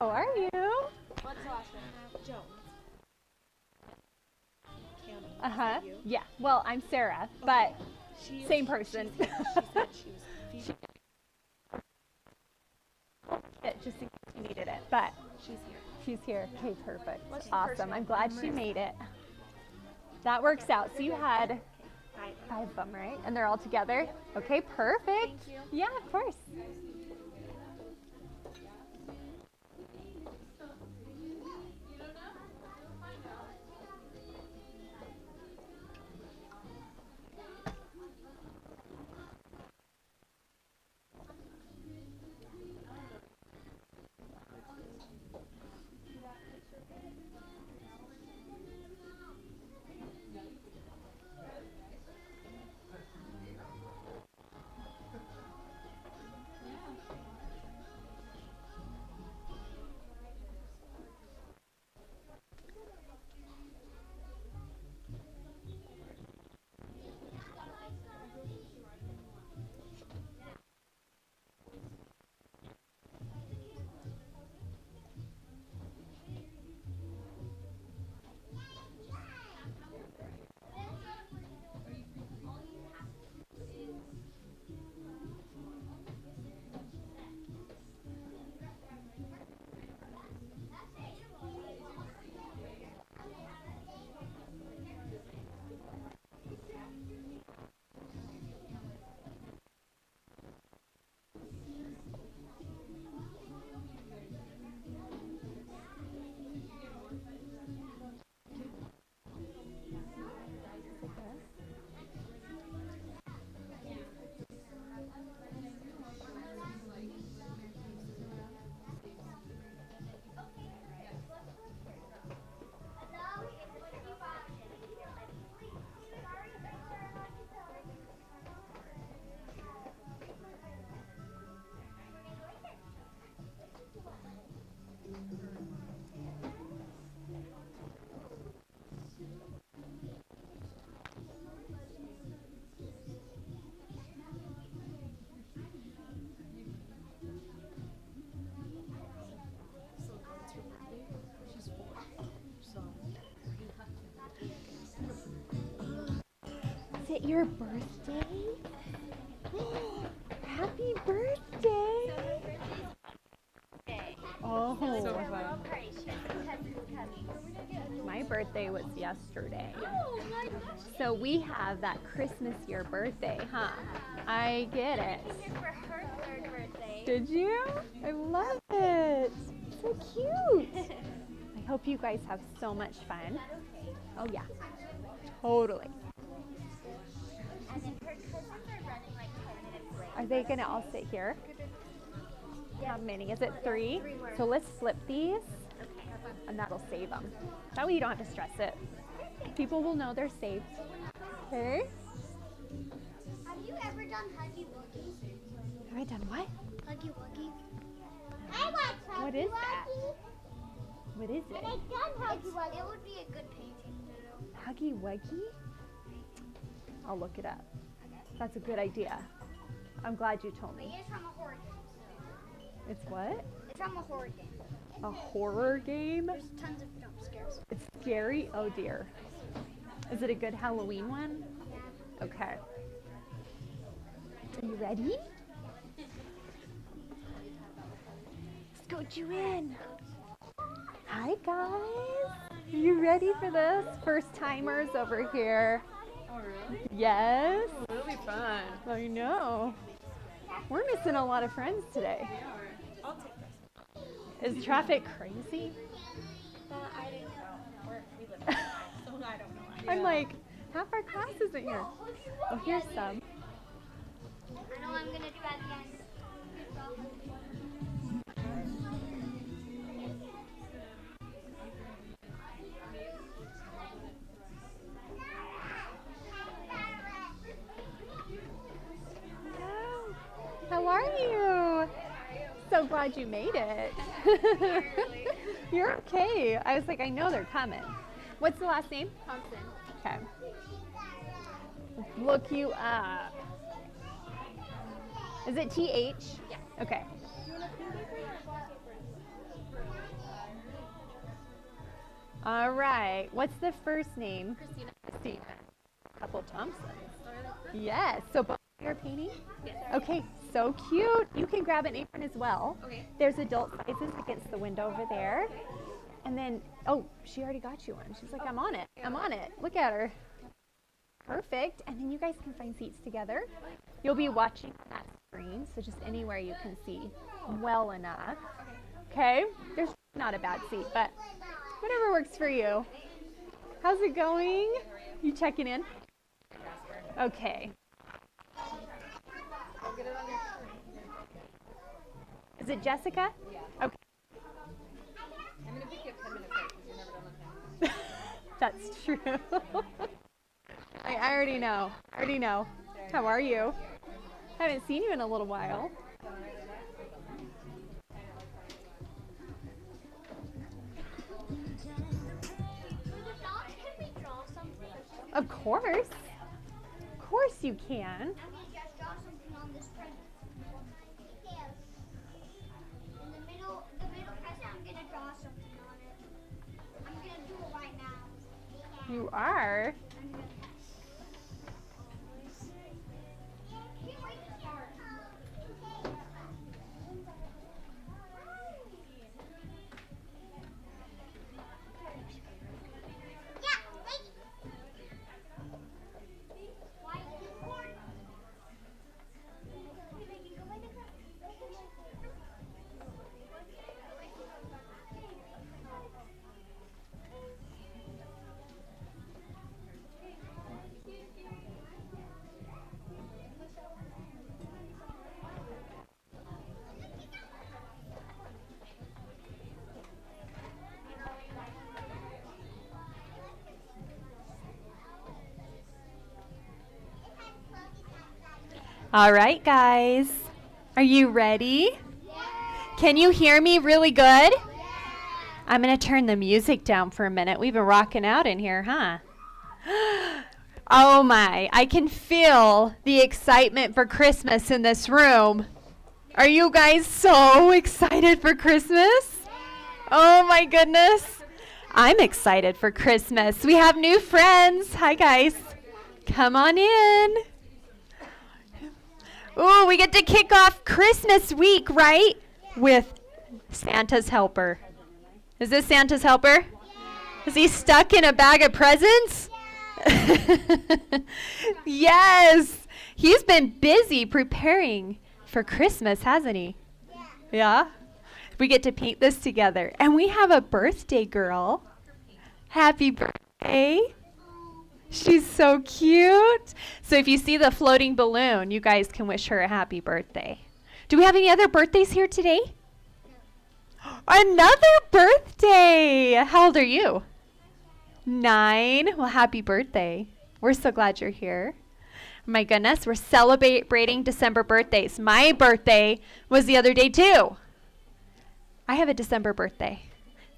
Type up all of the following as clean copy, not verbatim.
How are you? What's the last name? Jones. Uh-huh. Yeah. Well, I'm Sarah, but same person. She said she was Just in case you needed it, but she's here. she's here. Okay, perfect. What's the first Awesome. one? I'm glad she made it. That works out. So you had Five. 5 of them, right? And they're all together? Okay, perfect. Thank you. Yeah, of course. Is it your birthday? Happy birthday! Oh, my birthday was yesterday. So we have that Christmas year birthday, huh? I get it. For her third birthday. Did you? I love it. So cute. I hope you guys have so much fun. Oh yeah, totally. And then her cousins are running like 10 minutes late. Are they gonna all sit here? How many? Is it 3? So let's flip these, and that'll save them. That way you don't have to stress it. People will know they're saved. Okay? Have you ever done Huggy Wuggy? Have I done what? Huggy Wuggy. I like Huggy What is that? What is And it? I've done Huggy Wuggy. It would be a good painting to do. Huggy Wuggy? I'll look it up. That's a good idea. I'm glad you told me. It's from a horror game. It's what? It's from a horror game. A horror game? There's tons of jump scares. It's scary? Oh dear. Is it a good Halloween one? Yeah. Okay. Are you ready? Scoot you in. Hi guys. Are you ready for this? First timers over here. Oh, really? Yes. It'll be fun. I know. We're missing a lot of friends today. I'll take this. Is traffic crazy? I didn't know. We live in so I don't know. I'm like, half our class isn't here. Oh, here's some. I know what I'm going to do at the end. Hello. How are you? So glad you made it. You're okay. I was like, I know they're coming. What's the last name? Thompson. Okay. Look you up. Is it TH? Yeah. Okay. All right. What's the first name? Christina. Couple Thompsons. Yes. So both of you are painting? Yes. Okay. So cute. You can grab an apron as well. Okay. There's adult sizes against the window over there. And then, oh, she already got you one. She's like, I'm on it. I'm on it. Look at her. Perfect. And then you guys can find seats together. You'll be watching that screen, so just anywhere you can see well enough. Okay? There's not a bad seat, but whatever works for you. How's it going? You checking in? Okay. Is it Jessica? Yeah. Okay. I'm going to pick you up 10 minutes late because you're never done on time. That's true. I already know. How are you? Haven't seen you in a little while. Of course. Of course you can. You are? All right, guys. Are you ready? Can you hear me really good? I'm going to turn the music down for a minute. We've been rocking out in here, huh? Oh my, I can feel the excitement for Christmas in this room. Are you guys so excited for Christmas? Oh my goodness. I'm excited for Christmas. We have new friends. Hi, guys. Come on in. Ooh, we get to kick off Christmas week, right? With Santa's helper. Is this Santa's helper? Is he stuck in a bag of presents? Yes. He's been busy preparing for Christmas, hasn't he? Yeah. We get to paint this together. And we have a birthday girl. Happy birthday. She's so cute. So if you see the floating balloon, you guys can wish her a happy birthday. Do we have any other birthdays here today? Another birthday. How old are you? 9. Well, happy birthday. We're so glad you're here. My goodness, we're celebrating December birthdays. My birthday was the other day too. I have a December birthday.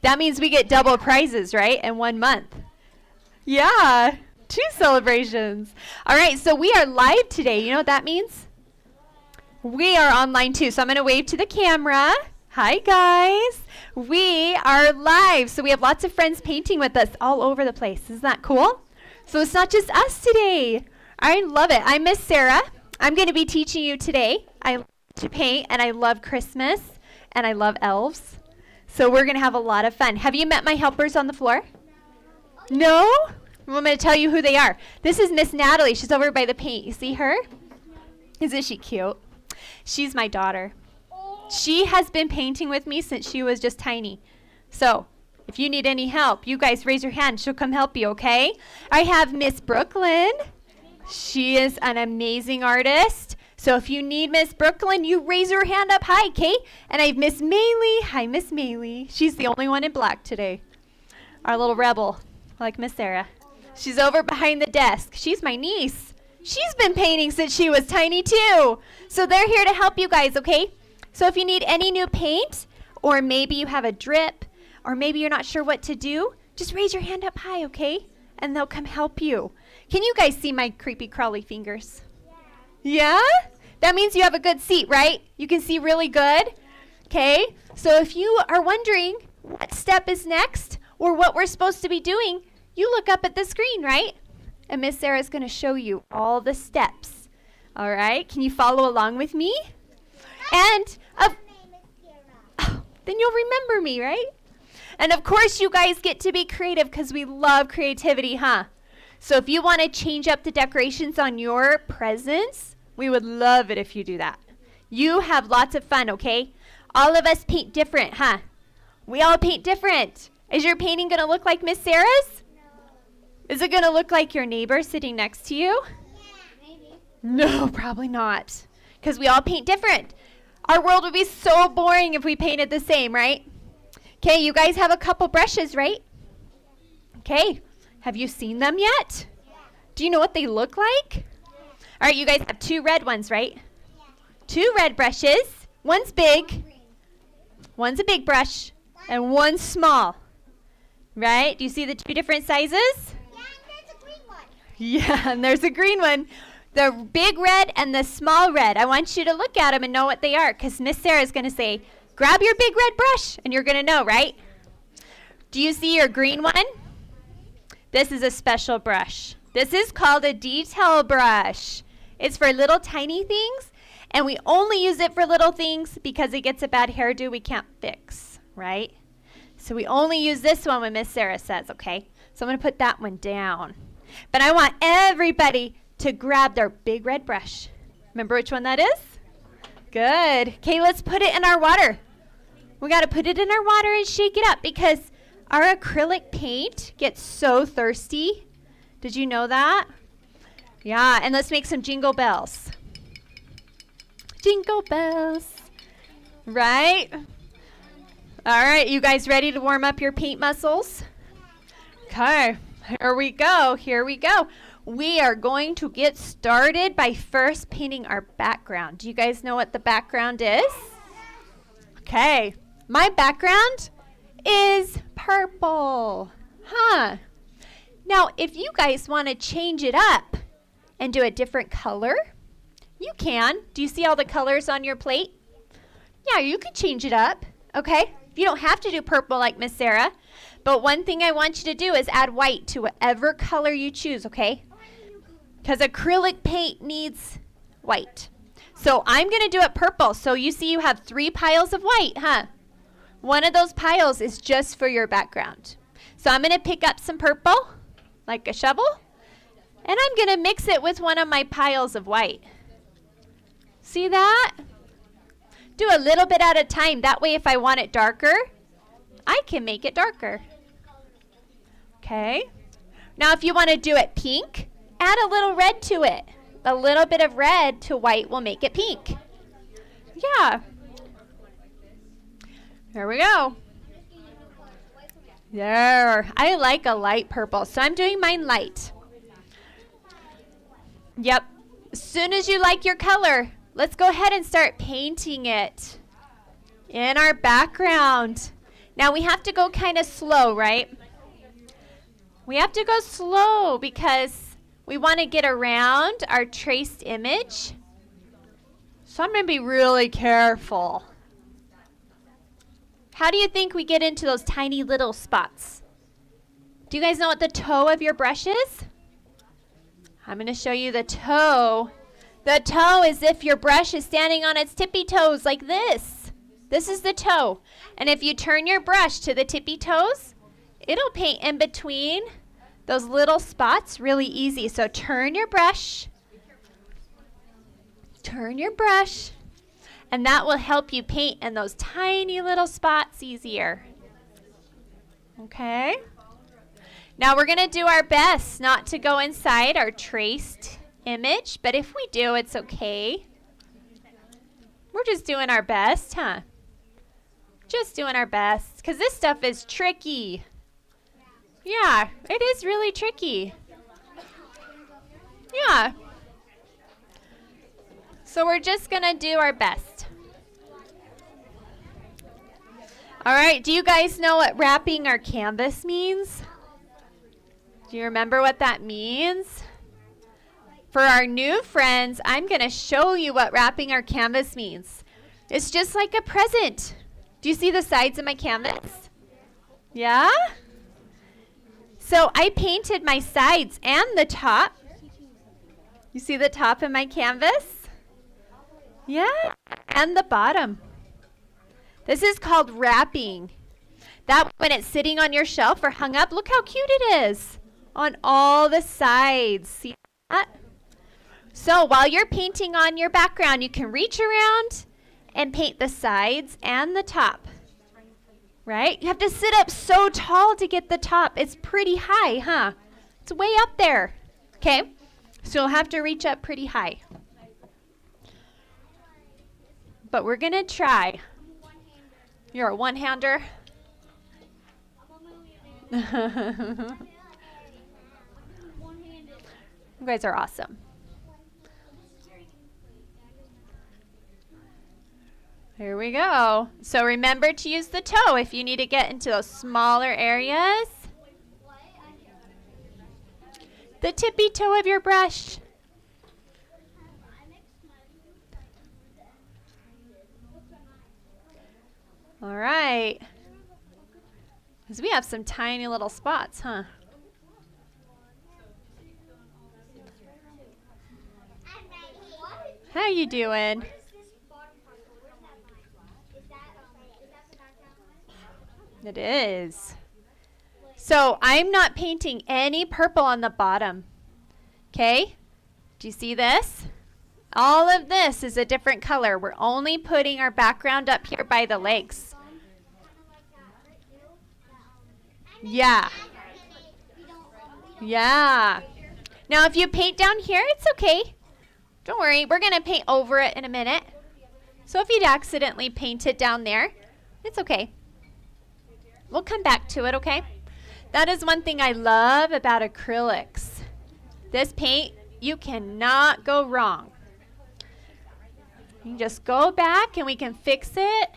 That means we get double prizes, right? In 1 month. Yeah. 2 celebrations. All right, so we are live today. You know what that means? We are online too. So I'm going to wave to the camera. Hi, guys. We are live. So we have lots of friends painting with us all over the place. Isn't that cool? So it's not just us today. I love it. I'm Miss Sarah. I'm going to be teaching you today. I love to paint, and I love Christmas, and I love elves. So we're going to have a lot of fun. Have you met my helpers on the floor? No? Well, I'm going to tell you who they are. This is Miss Natalie. She's over by the paint. You see her? Isn't she cute? She's my daughter. She has been painting with me since she was just tiny. So if you need any help, you guys raise your hand. She'll come help you, okay? I have Miss Brooklyn. She is an amazing artist. So if you need Miss Brooklyn, you raise your hand up high, okay? And I have Miss Maylee. Hi, Miss Maylee. She's the only one in black today. Our little rebel, like Miss Sarah. She's over behind the desk. She's my niece. She's been painting since she was tiny too. So they're here to help you guys, okay? So if you need any new paint, or maybe you have a drip, or maybe you're not sure what to do, just raise your hand up high, okay? And they'll come help you. Can you guys see my creepy crawly fingers? Yeah? That means you have a good seat, right? You can see really good? Okay? So if you are wondering what step is next, or what we're supposed to be doing, you look up at the screen, right? And Miss Sarah's going to show you all the steps. All right? Can you follow along with me? And then you'll remember me, right? And of course, you guys get to be creative because we love creativity, huh? So if you want to change up the decorations on your presents, we would love it if you do that. You have lots of fun, okay? All of us paint different, huh? We all paint different. Is your painting going to look like Miss Sarah's? No. Is it going to look like your neighbor sitting next to you? Yeah, maybe. No, probably not. Because we all paint different. Our world would be so boring if we painted the same, right? Okay, you guys have a couple brushes, right? Okay, have you seen them yet? Yeah. Do you know what they look like? All right, you guys have 2 red ones, right? Yeah. 2 red brushes. One's big, Green. one's a big brush, and one's small. Right? Do you see the 2 different sizes? Yeah, and there's a green one. Yeah, and there's a green one. The big red and the small red. I want you to look at them and know what they are, because Miss Sarah's going to say, grab your big red brush, and you're going to know, right? Do you see your green one? This is a special brush. This is called a detail brush. It's for little tiny things, and we only use it for little things because it gets a bad hairdo we can't fix, right? So we only use this one when Miss Sarah says, okay? So I'm going to put that one down. But I want everybody to grab their big red brush. Remember which one that is? Good. Okay, let's put it in our water. We got to put it in our water and shake it up because our acrylic paint gets so thirsty. Did you know that? Yeah, and let's make some jingle bells. Jingle bells. Right? All right, you guys ready to warm up your paint muscles? Okay, here we go. Here we go. We are going to get started by first painting our background. Do you guys know what the background is? Okay, my background is purple. Huh. Now, if you guys want to change it up and do a different color, you can. Do you see all the colors on your plate? Yeah, you can change it up, okay? You don't have to do purple like Miss Sarah, but one thing I want you to do is add white to whatever color you choose, okay? Because acrylic paint needs white. So I'm going to do it purple. So you see you have 3 piles of white, huh? One of those piles is just for your background. So I'm going to pick up some purple, like a shovel, and I'm going to mix it with one of my piles of white. See that? Do a little bit at a time. That way if I want it darker, I can make it darker. Okay. Now if you want to do it pink, add a little red to it. A little bit of red to white will make it pink. Yeah. There we go. There. I like a light purple, so I'm doing mine light. Yep. As soon as you like your color, let's go ahead and start painting it in our background. Now we have to go kind of slow, right? We have to go slow because we want to get around our traced image. So I'm going to be really careful. How do you think we get into those tiny little spots? Do you guys know what the toe of your brush is? I'm going to show you the toe. The toe is if your brush is standing on its tippy toes like this. This is the toe. And if you turn your brush to the tippy toes, it'll paint in between those little spots really easy. So turn your brush. Turn your brush. And that will help you paint in those tiny little spots easier. Okay? Now we're going to do our best not to go inside our traced image, but if we do, it's okay. We're just doing our best, huh? Just doing our best, because this stuff is tricky. Yeah, it is really tricky. Yeah. So we're just going to do our best. All right, do you guys know what wrapping our canvas means? Do you remember what that means? For our new friends, I'm going to show you what wrapping our canvas means. It's just like a present. Do you see the sides of my canvas? Yeah? So I painted my sides and the top. You see the top of my canvas? Yeah, and the bottom. This is called wrapping. That when it's sitting on your shelf or hung up, look how cute it is on all the sides. See that? So while you're painting on your background, you can reach around and paint the sides and the top. Right? You have to sit up so tall to get the top. It's pretty high, huh? It's way up there. Okay? So you'll have to reach up pretty high. But we're going to try. You're a one-hander? You guys are awesome. Here we go. So remember to use the toe if you need to get into those smaller areas. The tippy toe of your brush. All right. Because we have some tiny little spots, huh? How you doing? It is. So I'm not painting any purple on the bottom. Okay? Do you see this? All of this is a different color. We're only putting our background up here by the legs. Yeah. Yeah. Now if you paint down here, it's okay. Don't worry. We're going to paint over it in a minute. So if you'd accidentally paint it down there, it's okay. We'll come back to it, okay? That is one thing I love about acrylics. This paint, you cannot go wrong. You can just go back and we can fix it.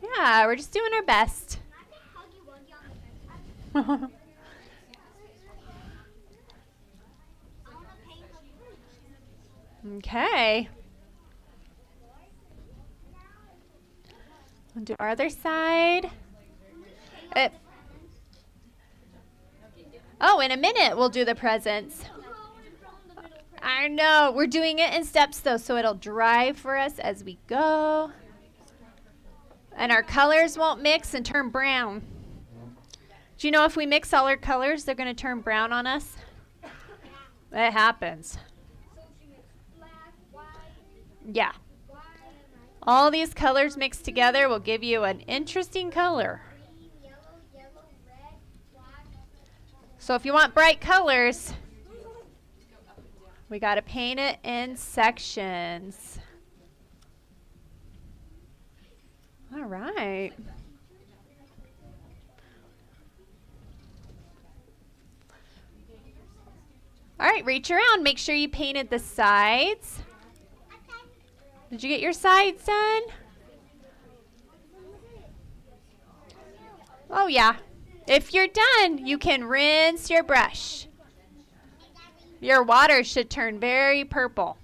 Yeah, we're just doing our best. Okay. We'll do our other side. Oh, in a minute we'll do the presents. I know. We're doing it in steps though, so it'll dry for us as we go. And our colors won't mix and turn brown. Do you know if we mix all our colors, they're going to turn brown on us? It happens. Yeah. All these colors mixed together will give you an interesting color. So if you want bright colors, we got to paint it in sections. All right. All right, reach around. Make sure you painted the sides. Did you get your sides done? Oh, yeah. If you're done, you can rinse your brush. Your water should turn very purple.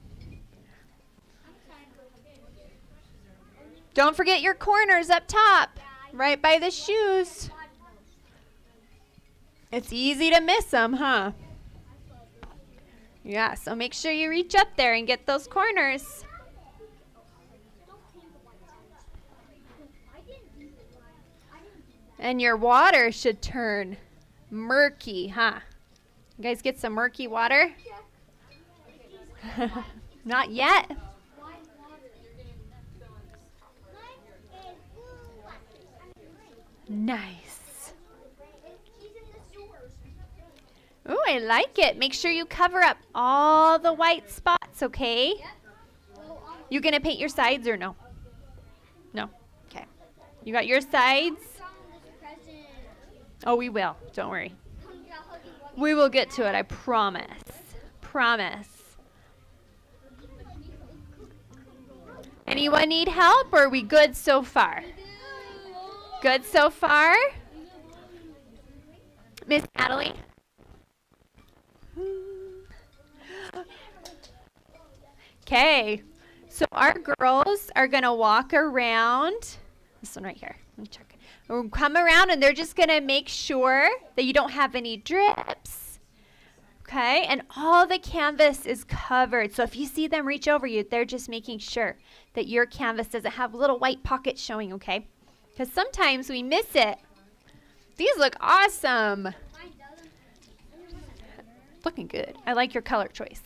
Don't forget your corners up top, right by the shoes. It's easy to miss them, huh? Yeah, so make sure you reach up there and get those corners. And your water should turn murky, huh? You guys get some murky water? Not yet. Nice. Ooh, I like it. Make sure you cover up all the white spots, okay? You gonna paint your sides or no? No? Okay. You got your sides? Oh, we will. Don't worry. We will get to it, I promise. Promise. Anyone need help or are we good so far? Good so far? Miss Natalie? Okay. So our girls are going to walk around This one right here. Let me check. We'll come around and they're just going to make sure that you don't have any drips. Okay, and all the canvas is covered. So if you see them reach over you, they're just making sure that your canvas doesn't have little white pockets showing, okay? Because sometimes we miss it. These look awesome. Looking good. I like your color choice.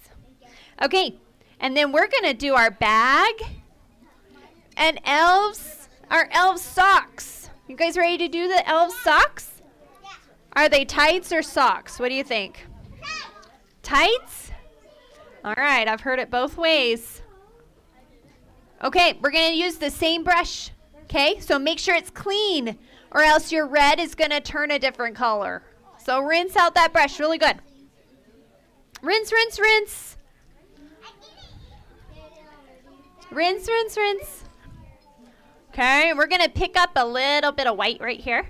Okay, and then we're going to do our bag and our elves socks. You guys ready to do the elves socks? Are they tights or socks? What do you think? Tights? All right, I've heard it both ways. Okay, we're going to use the same brush. Okay, so make sure it's clean or else your red is going to turn a different color. So rinse out that brush really good. Rinse, rinse, rinse. Rinse, rinse, rinse. Okay, we're going to pick up a little bit of white right here.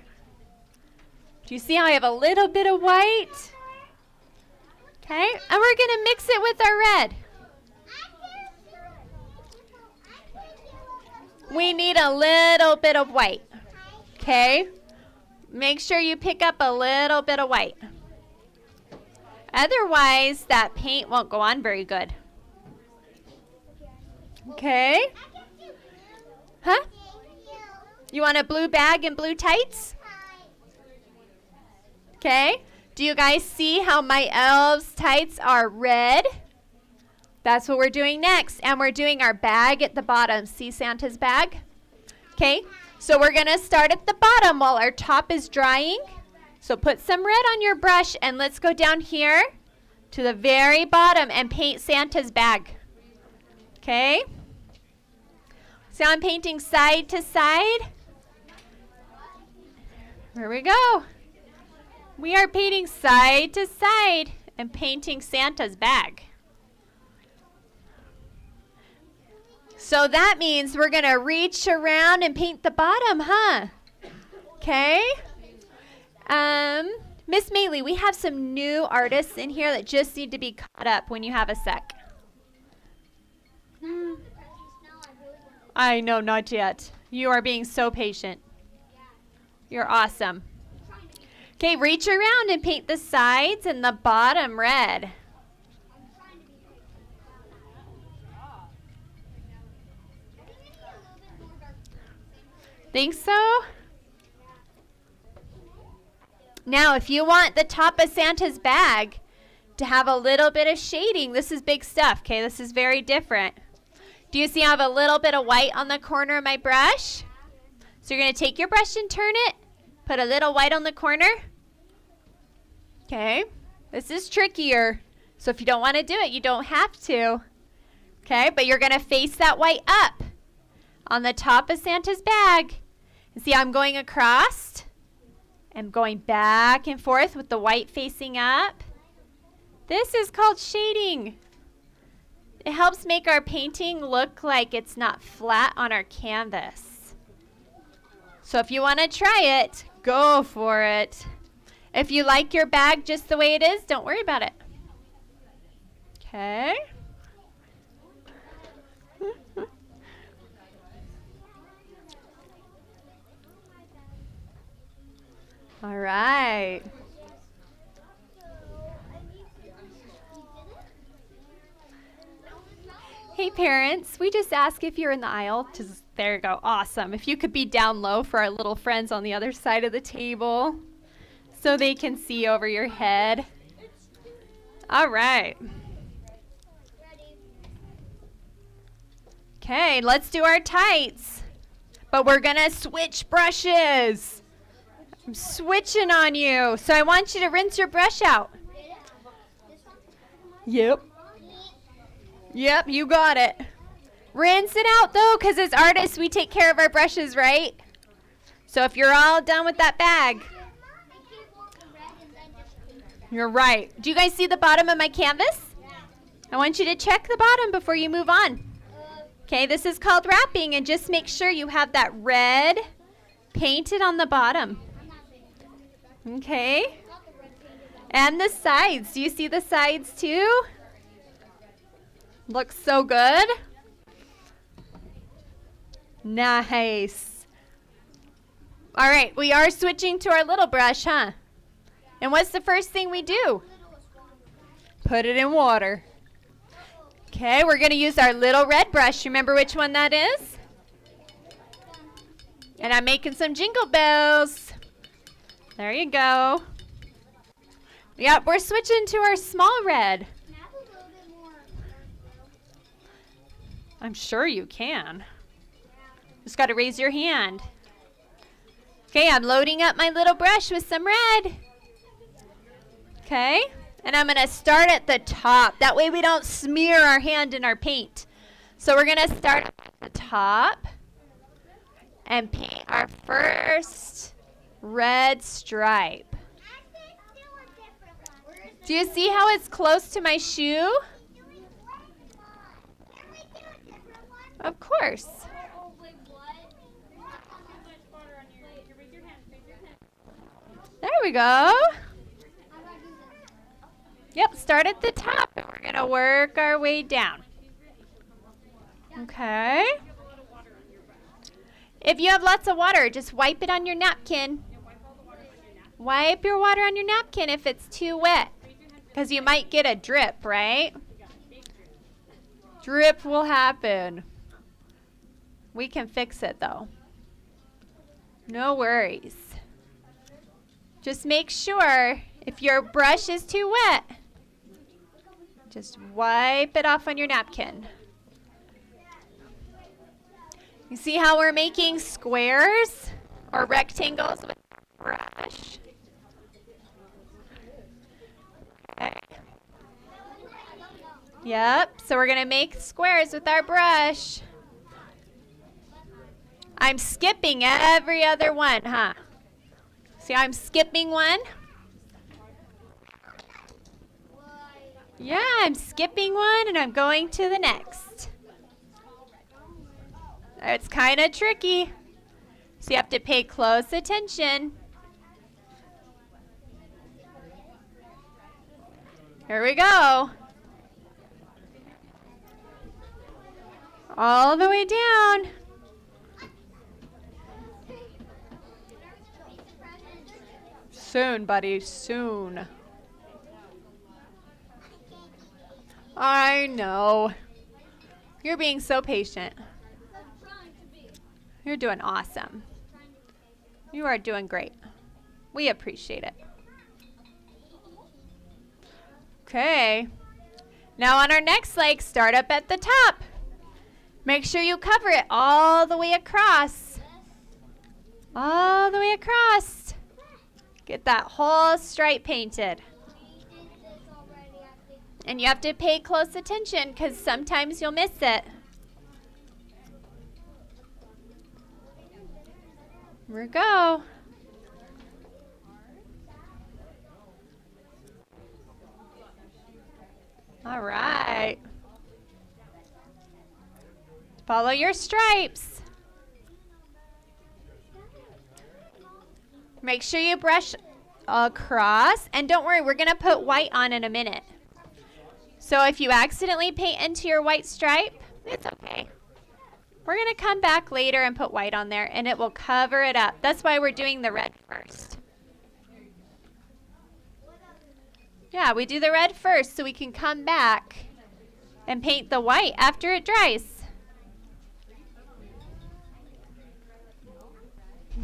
Do you see how I have a little bit of white? Okay, and we're going to mix it with our red. We need a little bit of white. Okay, make sure you pick up a little bit of white. Otherwise, that paint won't go on very good. Okay. Huh? You want a blue bag and blue tights? Okay. Do you guys see how my elves tights are red? That's what we're doing next. And we're doing our bag at the bottom. See Santa's bag? Okay. So we're going to start at the bottom while our top is drying. So put some red on your brush and let's go down here to the very bottom and paint Santa's bag. Okay. So I'm painting side to side. Here we go. We are painting side to side and painting Santa's bag. So that means we're going to reach around and paint the bottom, huh? Okay. Miss Maylee, we have some new artists in here that just need to be caught up when you have a sec. I know, not yet. You are being so patient. You're awesome. Okay, reach around and paint the sides and the bottom red. Think so? Now, if you want the top of Santa's bag to have a little bit of shading, this is big stuff, okay? This is very different. Do you see I have a little bit of white on the corner of my brush? So you're going to take your brush and turn it. Put a little white on the corner. Okay. This is trickier. So if you don't want to do it, you don't have to. Okay, but you're going to face that white up on the top of Santa's bag. And see, I'm going across. I'm going back and forth with the white facing up. This is called shading. It helps make our painting look like it's not flat on our canvas. So if you want to try it, go for it. If you like your bag just the way it is, don't worry about it. Okay. All right. Hey parents, we just ask if you're in the aisle. There you go, awesome. If you could be down low for our little friends on the other side of the table so they can see over your head. All right. Okay, let's do our tights. But we're gonna switch brushes. I'm switching on you. So I want you to rinse your brush out. Yep. Yep, you got it. Rinse it out though, because as artists, we take care of our brushes, right? So if you're all done with that bag. You're right. Do you guys see the bottom of my canvas? I want you to check the bottom before you move on. Okay, this is called wrapping, and just make sure you have that red painted on the bottom. Okay. And the sides. Do you see the sides too? Looks so good. Nice. All right, we are switching to our little brush, huh? And what's the first thing we do? Put it in water. Okay, we're going to use our little red brush. Remember which one that is? And I'm making some jingle bells. There you go. Yep, we're switching to our small red. I'm sure you can. Just got to raise your hand. Okay, I'm loading up my little brush with some red. Okay, and I'm going to start at the top. That way we don't smear our hand in our paint. So we're going to start at the top and paint our first red stripe. Do you see how it's close to my shoe? Of course. There we go. Yep, start at the top and we're going to work our way down. Okay. If you have lots of water, just wipe it on your napkin. Wipe your water on your napkin if it's too wet, because you might get a drip, right? Drip will happen. We can fix it though. No worries. Just make sure if your brush is too wet, just wipe it off on your napkin. You see how we're making squares or rectangles with the brush? Okay. Yep, so we're going to make squares with our brush. I'm skipping every other one, huh? See, I'm skipping one. Yeah, I'm skipping one and I'm going to the next. It's kind of tricky, so you have to pay close attention. Here we go. All the way down. Soon, buddy, soon. I know. You're being so patient. You're doing awesome. You are doing great. We appreciate it. Okay. Now on our next leg, start up at the top. Make sure you cover it all the way across. All the way across. Get that whole stripe painted. And you have to pay close attention because sometimes you'll miss it. Here we go. All right. Follow your stripes. Make sure you brush across. And don't worry, we're going to put white on in a minute. So if you accidentally paint into your white stripe, it's okay. We're going to come back later and put white on there, and it will cover it up. That's why we're doing the red first. Yeah, we do the red first so we can come back and paint the white after it dries.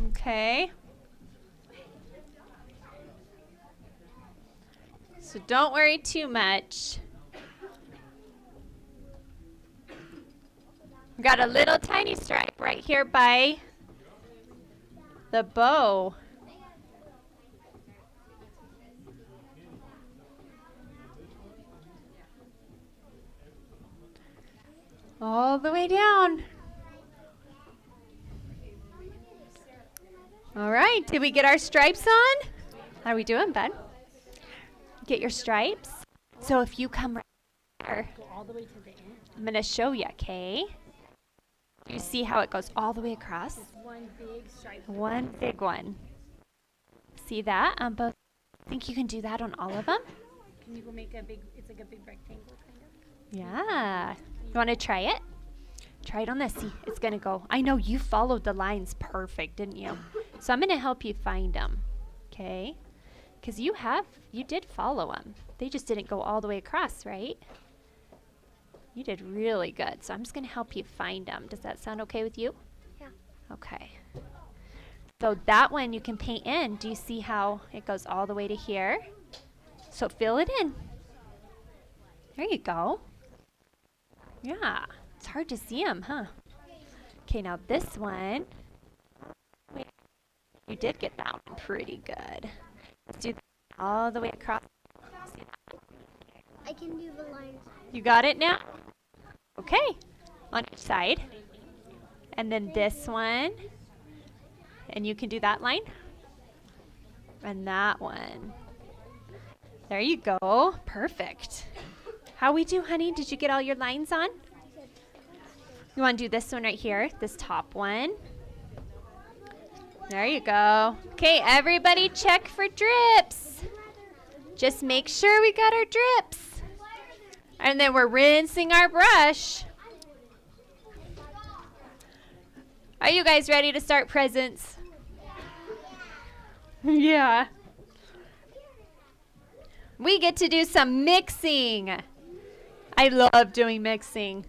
Okay. So don't worry too much. We've got a little tiny stripe right here by the bow. All the way down. All right, did we get our stripes on? How are we doing, bud? Get your stripes. So if you come right here, All the way to the end. I'm going to show you, okay? You see how it goes all the way across? One big stripe. One big one. See that on both? Think you can do that on all of them? Can you go make a big, it's like a big rectangle kind of? Yeah. You want to try it? Try it on this. See, it's going to go. I know you followed the lines perfect, didn't you? So I'm going to help you find them, okay? Because you did follow them. They just didn't go all the way across, right? You did really good. So I'm just going to help you find them. Does that sound okay with you? Yeah. Okay. So that one you can paint in. Do you see how it goes all the way to here? So fill it in. There you go. Yeah. It's hard to see them, huh? Okay, now this one. Wait, you did get that one pretty good. Let's do that all the way across. See that? I can do the lines. You got it now? Okay. On each side. And then this one. And you can do that line. And that one. There you go. Perfect. How we do, honey? Did you get all your lines on? You want to do this one right here, this top one. There you go. Okay, everybody check for drips. Just make sure we got our drips. And then we're rinsing our brush. Are you guys ready to start presents? Yeah. We get to do some mixing. I love doing mixing.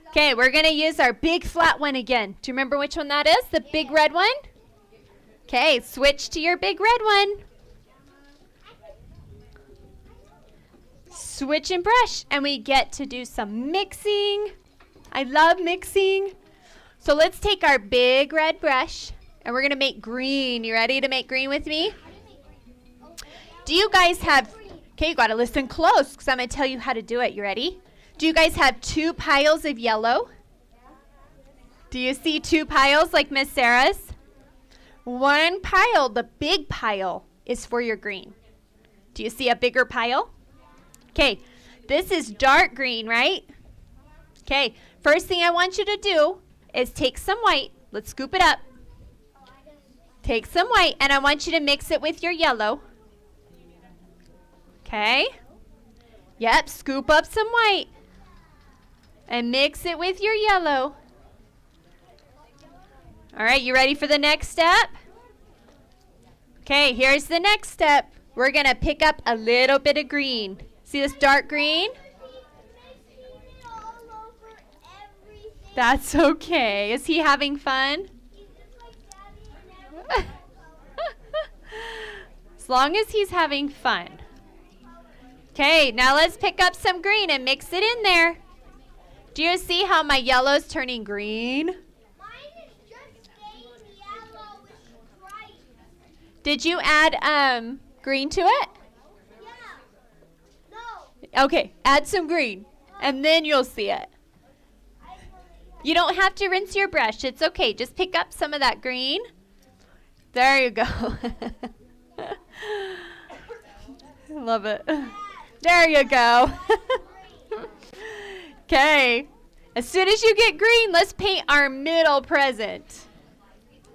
Okay, we're going to use our big flat one again. Do you remember which one that is? The big red one? Okay, switch to your big red one. Switch and brush, and we get to do some mixing. I love mixing. So let's take our big red brush, and we're going to make green. You ready to make green with me? Do you guys have, okay, you got to listen close because I'm going to tell you how to do it. You ready? Do you guys have 2 piles of yellow? Do you see 2 piles like Miss Sarah's? One pile, the big pile, is for your green. Do you see a bigger pile? Okay, this is dark green, right? Okay, first thing I want you to do is take some white. Let's scoop it up. Take some white, and I want you to mix it with your yellow. Okay. Yep, scoop up some white. And mix it with your yellow. All right, you ready for the next step? Okay, here's the next step. We're going to pick up a little bit of green. See this dark green? That's okay. Is he having fun? As long as he's having fun. Okay, now let's pick up some green and mix it in there. Do you see how my yellow's turning green? Mine is just staying yellow with stripes. Did you add green to it? Yeah. No. Okay, add some green, and then you'll see it. You don't have to rinse your brush. It's okay. Just pick up some of that green. There you go. Love it. There you go. Okay. As soon as you get green, let's paint our middle present.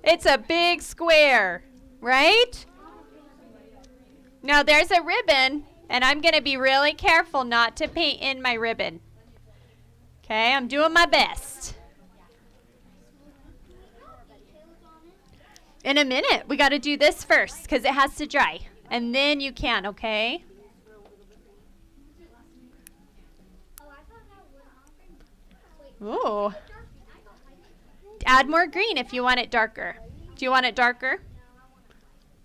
It's a big square, right? Now there's a ribbon, and I'm going to be really careful not to paint in my ribbon. Okay, I'm doing my best. In a minute, we got to do this first because it has to dry. And then you can, okay? Ooh. Add more green if you want it darker. Do you want it darker?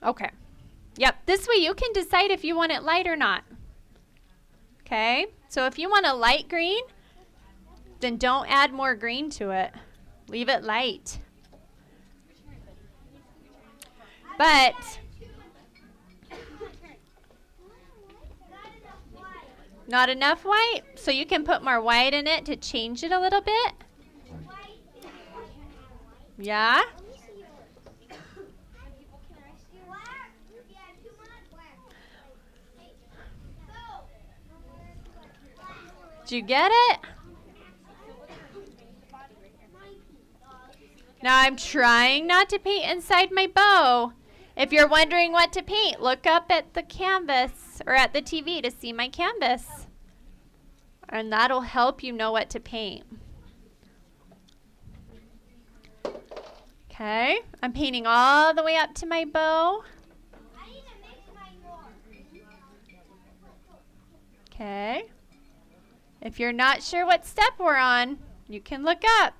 Okay. Yep, this way you can decide if you want it light or not. Okay, so if you want a light green, then don't add more green to it. Leave it light. But not enough white, so you can put more white in it to change it a little bit. Yeah? Did you get it? Now I'm trying not to paint inside my bow. If you're wondering what to paint, look up at the canvas or at the TV to see my canvas. And that'll help you know what to paint. Okay, I'm painting all the way up to my bow. I need to mix mine more. Okay. If you're not sure what step we're on, you can look up.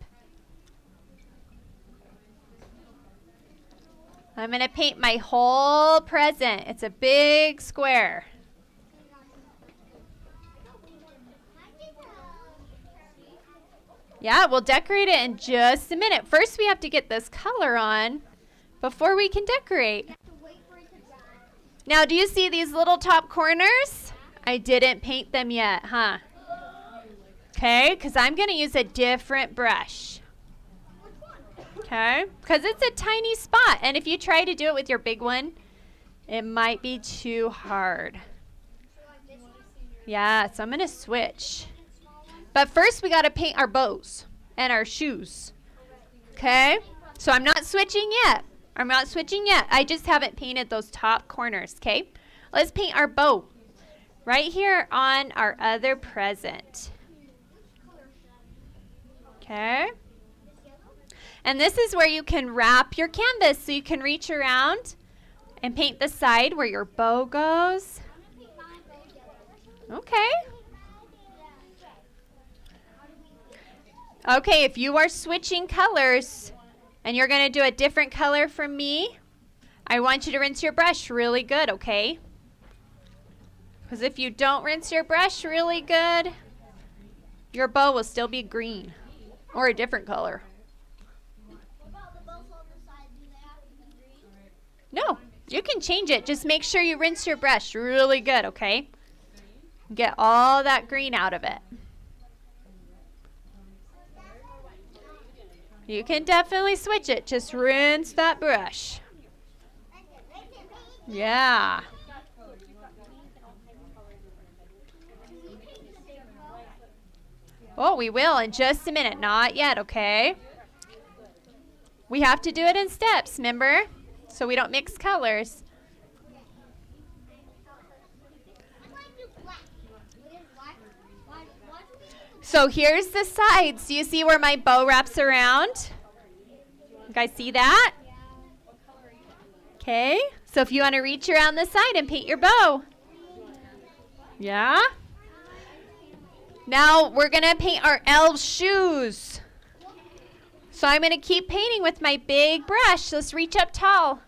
I'm going to paint my whole present. It's a big square. Yeah, we'll decorate it in just a minute. First, we have to get this color on before we can decorate. Now, do you see these little top corners? I didn't paint them yet, huh? Okay, because I'm going to use a different brush. Okay, because it's a tiny spot. And if you try to do it with your big one, it might be too hard. Yeah, so I'm going to switch. But first, we got to paint our bows and our shoes. Okay? So I'm not switching yet. I'm not switching yet. I just haven't painted those top corners. Okay? Let's paint our bow right here on our other present. Okay? And this is where you can wrap your canvas so you can reach around and paint the side where your bow goes. Okay. Okay, if you are switching colors and you're going to do a different color from me, I want you to rinse your brush really good, okay? Because if you don't rinse your brush really good, your bow will still be green or a different color. No, you can change it. Just make sure you rinse your brush really good, okay? Get all that green out of it. You can definitely switch it. Just rinse that brush. Yeah. Oh, we will in just a minute. Not yet, okay? We have to do it in steps, remember? So we don't mix colors. So here's the sides. Do you see where my bow wraps around? You guys see that? Okay. So if you want to reach around the side and paint your bow. Yeah? Now we're going to paint our elves' shoes. So I'm going to keep painting with my big brush. Let's reach up tall.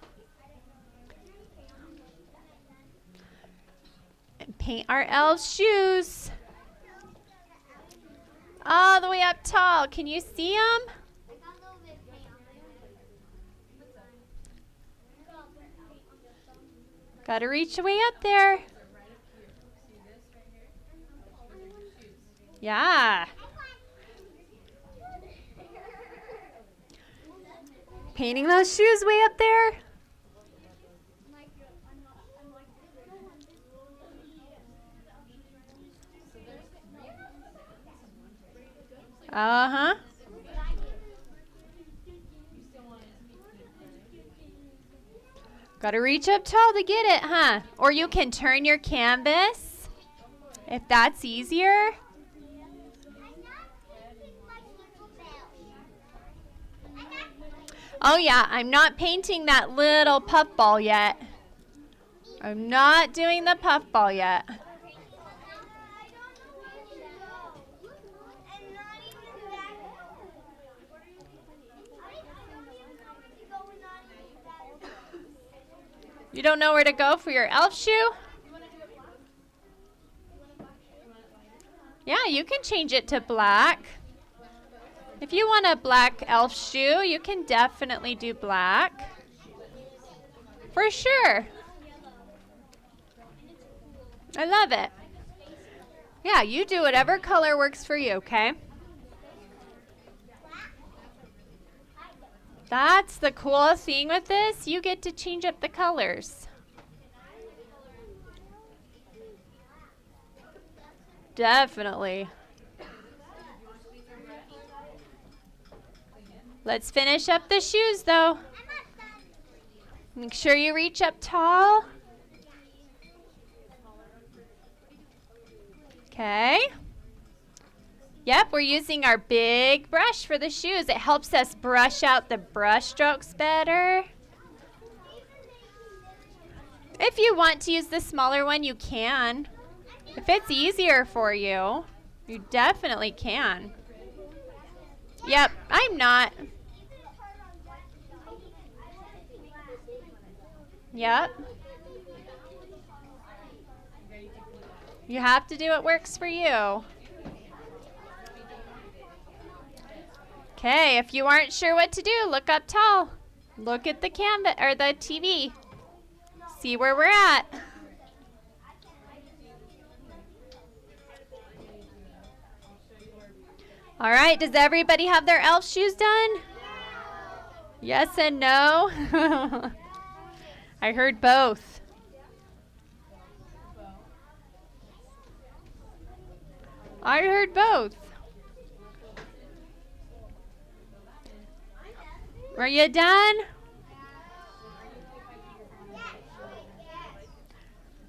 And paint our elves' shoes. All the way up tall. Can you see them? Got to reach way up there. Yeah. Painting those shoes way up there. Uh-huh. Got to reach up tall to get it, huh? Or you can turn your canvas if that's easier. Oh yeah, I'm not painting that little puffball yet. I'm not doing the puffball yet. You don't know where to go for your elf shoe? Yeah, you can change it to black. If you want a black elf shoe, you can definitely do black. For sure. I love it. Yeah, you do whatever color works for you, okay? That's the cool thing with this. You get to change up the colors. Definitely. Let's finish up the shoes, though. Make sure you reach up tall. Okay. Yep, we're using our big brush for the shoes. It helps us brush out the brush strokes better. If you want to use the smaller one, you can. If it's easier for you, you definitely can. Yep, I'm not. Yep. You have to do what works for you. Okay, if you aren't sure what to do, look up tall. Look at the canvas or the TV. See where we're at. All right, does everybody have their elf shoes done? Yes and no? I heard both. I heard both. Are you done?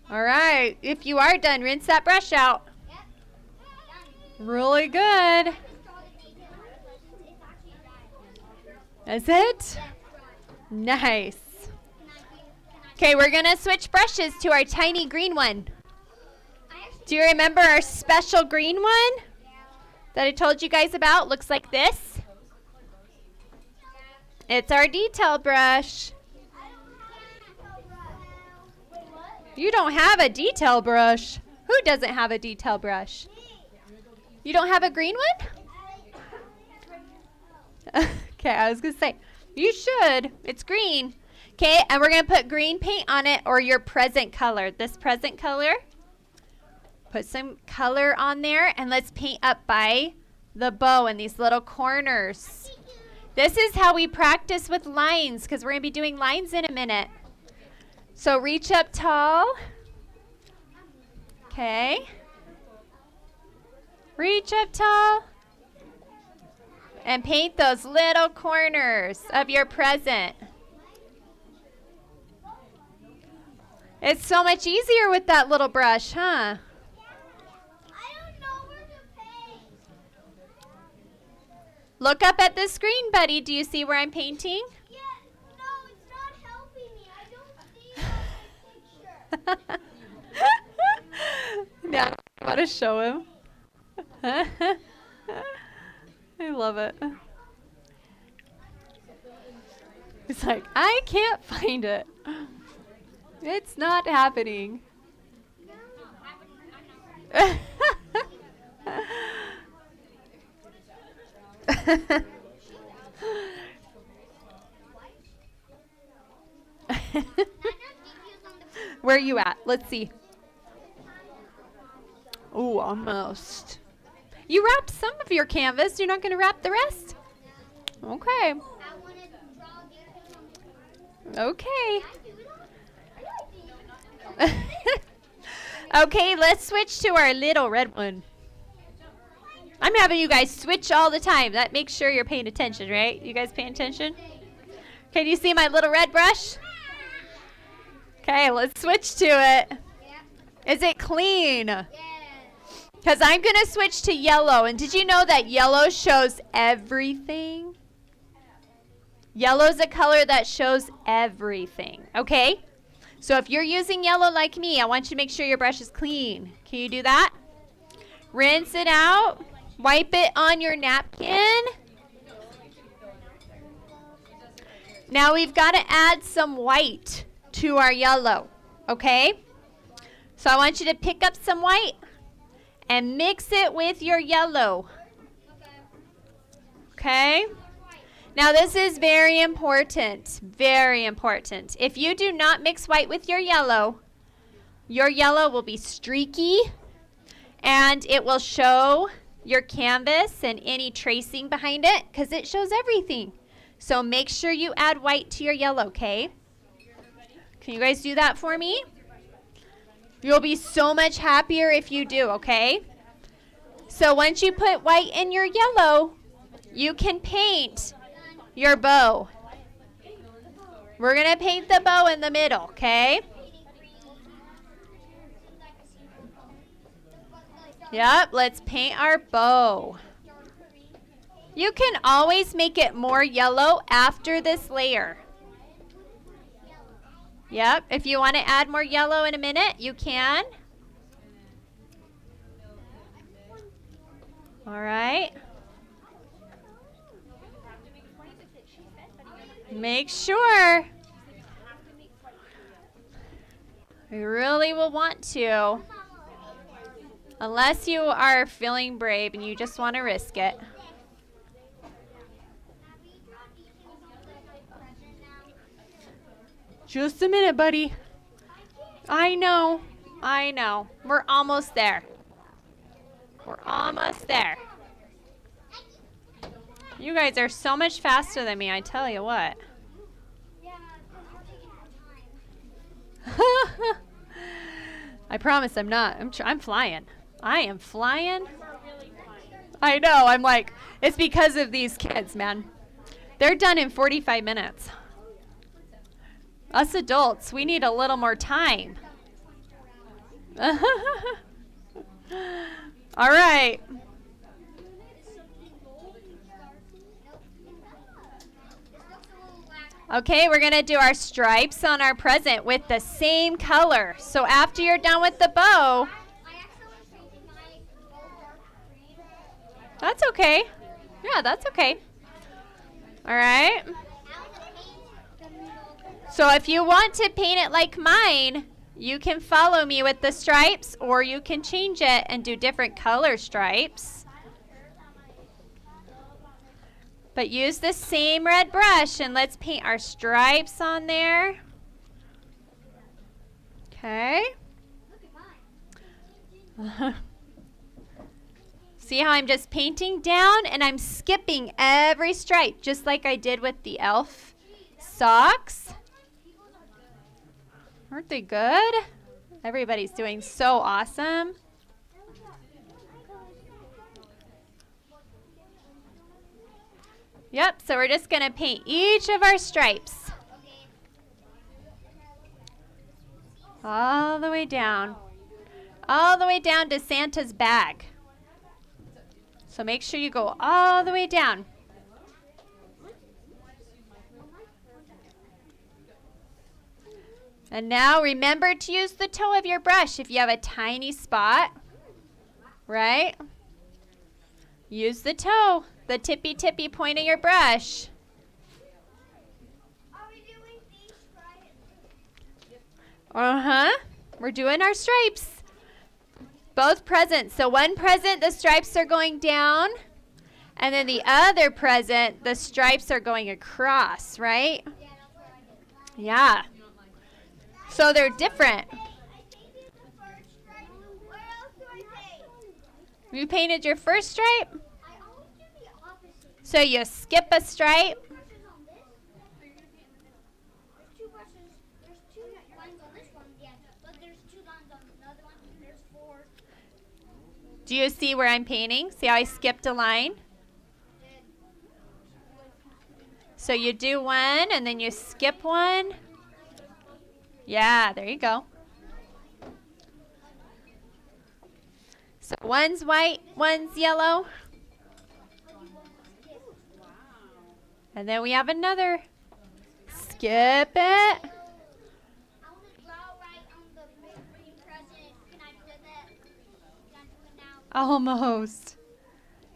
All right, if you are done, rinse that brush out. Really good. Is it? Nice. Okay, we're going to switch brushes to our tiny green one. Do you remember our special green one that I told you guys about? Looks like this. It's our detail brush. You don't have a detail brush. Who doesn't have a detail brush? You don't have a green one? Okay, I was going to say, you should. It's green. Okay, and we're going to put green paint on it or your present color. This present color. Put some color on there and let's paint up by the bow in these little corners. This is how we practice with lines because we're going to be doing lines in a minute. So reach up tall. Okay. Reach up tall. And paint those little corners of your present. It's so much easier with that little brush, huh? Look up at the screen, buddy. Do you see where I'm painting? Yeah, no, it's not helping me. I don't see the picture. Now, I want to show him. I love it. He's like, I can't find it. It's not happening. Where are you at? Let's see. Oh, almost. You wrapped some of your canvas. You're not going to wrap the rest? Okay. Okay. Okay, let's switch to our little red one. I'm having you guys switch all the time. That makes sure you're paying attention, right? You guys paying attention? Okay, do you see my little red brush? Okay, let's switch to it. Is it clean? Because I'm going to switch to yellow. And did you know that yellow shows everything? Yellow is a color that shows everything. Okay? So if you're using yellow like me, I want you to make sure your brush is clean. Can you do that? Rinse it out. Wipe it on your napkin. Now we've got to add some white to our yellow. Okay? So I want you to pick up some white and mix it with your yellow. Okay? Now this is very important. Very important. If you do not mix white with your yellow will be streaky and it will show your canvas and any tracing behind it because it shows everything. So make sure you add white to your yellow, okay? Can you guys do that for me? You'll be so much happier if you do, okay? So once you put white in your yellow, you can paint your bow. We're going to paint the bow in the middle, okay? Yep, let's paint our bow. You can always make it more yellow after this layer. Yep, if you want to add more yellow in a minute, you can. All right. Make sure. You really will want to. Unless you are feeling brave and you just want to risk it. Just a minute, buddy. I know. I know. We're almost there. We're almost there. You guys are so much faster than me, I tell you what. Yeah, because you're taking our time. I promise I'm not. I'm flying. I am flying. I know. I'm like, it's because of these kids, man. They're done in 45 minutes. Us adults, we need a little more time. All right. Okay, we're going to do our stripes on our present with the same color. So after you're done with the bow, that's okay. Yeah, that's okay. All right. So if you want to paint it like mine, you can follow me with the stripes, or you can change it and do different color stripes. But use the same red brush, and let's paint our stripes on there. Okay. See how I'm just painting down, and I'm skipping every stripe, just like I did with the elf socks. Aren't they good? Everybody's doing so awesome. Yep, so we're just going to paint each of our stripes. All the way down. All the way down to Santa's bag. So make sure you go all the way down. And now remember to use the toe of your brush if you have a tiny spot, right? Use the toe, the tippy point of your brush. Are we doing these stripes? Uh-huh. We're doing our stripes. Both presents. So one present, the stripes are going down. And then the other present, the stripes are going across, right? Yeah. So they're different. You painted your first stripe? So you skip a stripe? Do you see where I'm painting? See how I skipped a line? So you do one and then you skip one. Yeah, there you go. So one's white, one's yellow. And then we have another. Skip it. Almost.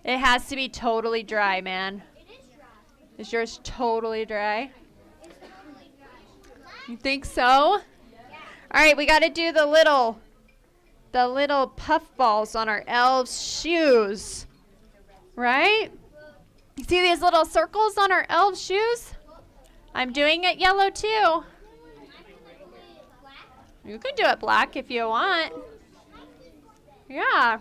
It has to be totally dry, man. Is yours totally dry? You think so? All right, we got to do the little puff balls on our elves' shoes. Right? You see these little circles on our elves' shoes? I'm doing it yellow too. You can do it black if you want. Yeah.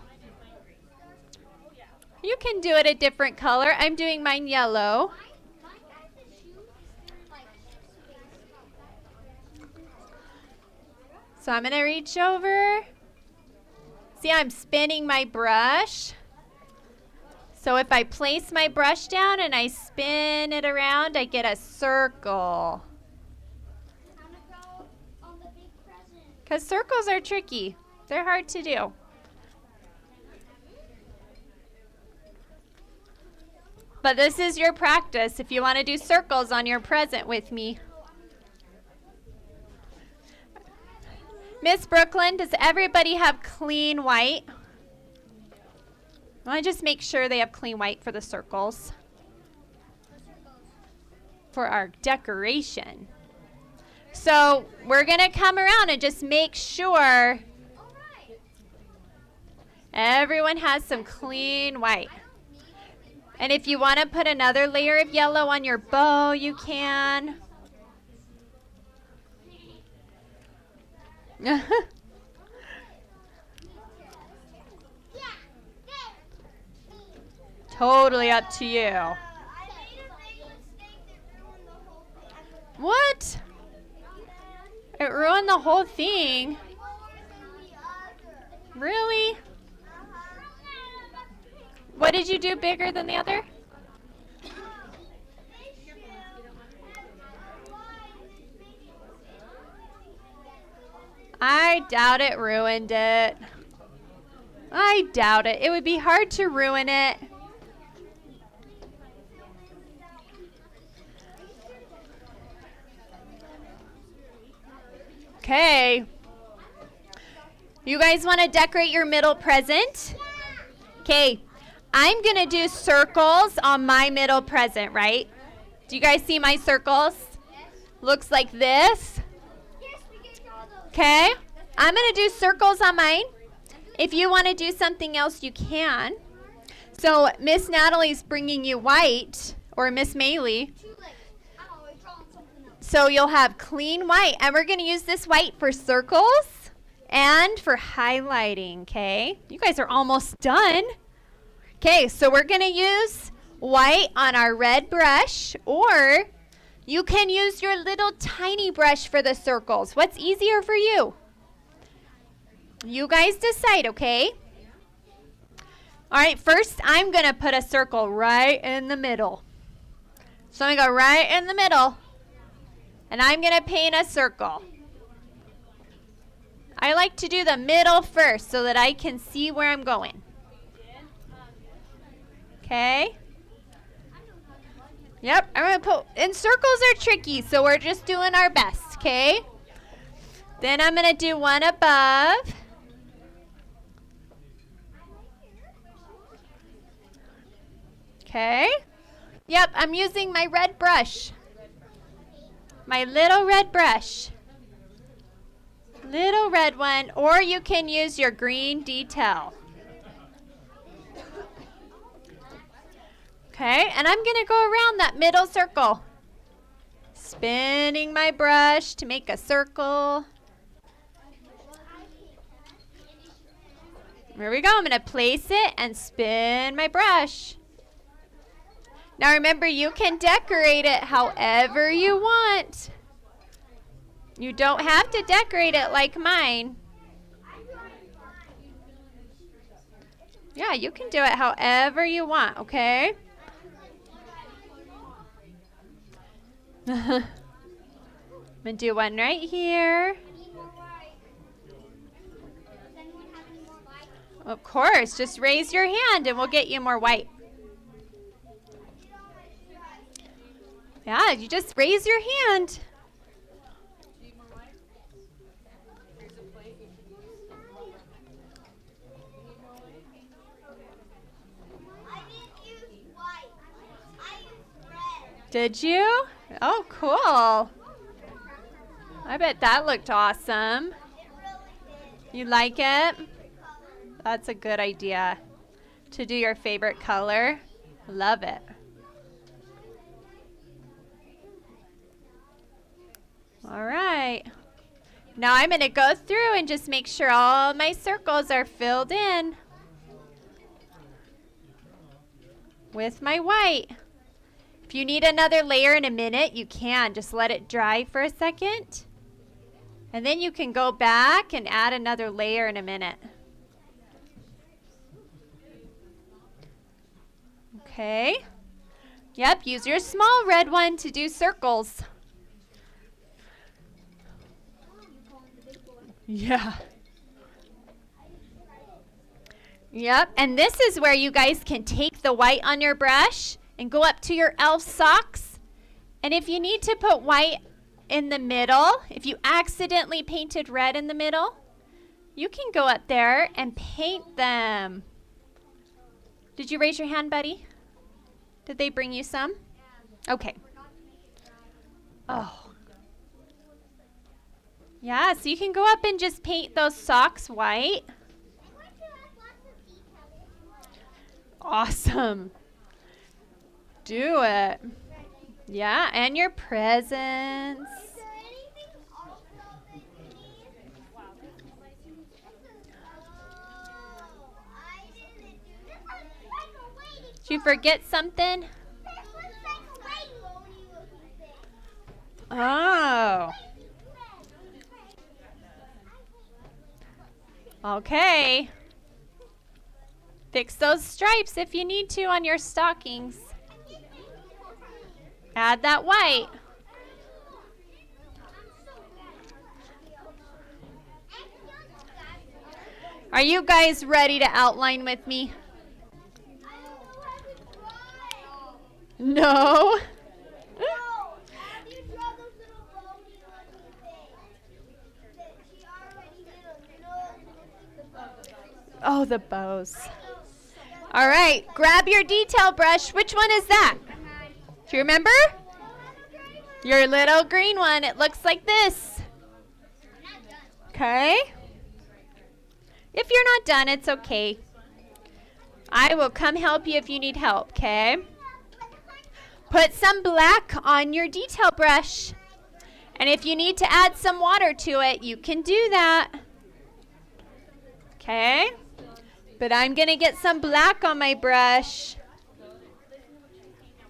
You can do it a different color. I'm doing mine yellow. So I'm going to reach over. See, I'm spinning my brush. So if I place my brush down and I spin it around, I get a circle. Because circles are tricky. They're hard to do. But this is your practice if you want to do circles on your present with me. Miss Brooklyn, does everybody have clean white? I want to just make sure they have clean white for the circles. For our decoration. So we're going to come around and just make sure everyone has some clean white. And if you want to put another layer of yellow on your bow, you can. Totally up to you. What? It ruined the whole thing. Really? What did you do bigger than the other? I doubt it ruined it. I doubt it. It would be hard to ruin it. Okay. You guys want to decorate your middle present? Okay. I'm going to do circles on my middle present, right? Do you guys see my circles? Looks like this. Okay. I'm going to do circles on mine. If you want to do something else, you can. So Miss Natalie's bringing you white, or Miss Maylee. So you'll have clean white. And we're going to use this white for circles and for highlighting, okay? You guys are almost done. Okay, so we're going to use white on our red brush, or you can use your little tiny brush for the circles. What's easier for you? You guys decide, okay? All right, first I'm going to put a circle right in the middle. So I'm going to go right in the middle, and I'm going to paint a circle. I like to do the middle first so that I can see where I'm going. Okay. Yep, I'm going to put, and circles are tricky, so we're just doing our best, okay? Then I'm going to do one above. Okay. Yep, I'm using my red brush. My little red brush. Little red one, or you can use your green detail. Okay, and I'm going to go around that middle circle. Spinning my brush to make a circle. There we go. I'm going to place it and spin my brush. Now remember, you can decorate it however you want. You don't have to decorate it like mine. Yeah, you can do it however you want, okay? I'm going to do one right here. Of course, just raise your hand and we'll get you more white. Yeah, you just raise your hand. Did you? Oh, cool. I bet that looked awesome. You like it? That's a good idea to do your favorite color. Love it. All right. Now I'm going to go through and just make sure all my circles are filled in with my white. If you need another layer in a minute, you can. Just let it dry for a second. And then you can go back and add another layer in a minute. Okay. Yep, use your small red one to do circles. Yeah. Yep, and this is where you guys can take the white on your brush and go up to your elf socks. And if you need to put white in the middle, if you accidentally painted red in the middle, you can go up there and paint them. Did you raise your hand, buddy? Did they bring you some? Okay. Oh. Yeah, so you can go up and just paint those socks white. Awesome. Do it. Yeah, and your presents. Did you forget something? Oh. Okay. Fix those stripes if you need to on your stockings. Add that white. Are you guys ready to outline with me? No? Oh, the bows. All right, grab your detail brush. Which one is that? Do you remember? Your little green one. It looks like this. Okay. If you're not done, it's okay. I will come help you if you need help, okay? Put some black on your detail brush. And if you need to add some water to it, you can do that. Okay? But I'm going to get some black on my brush.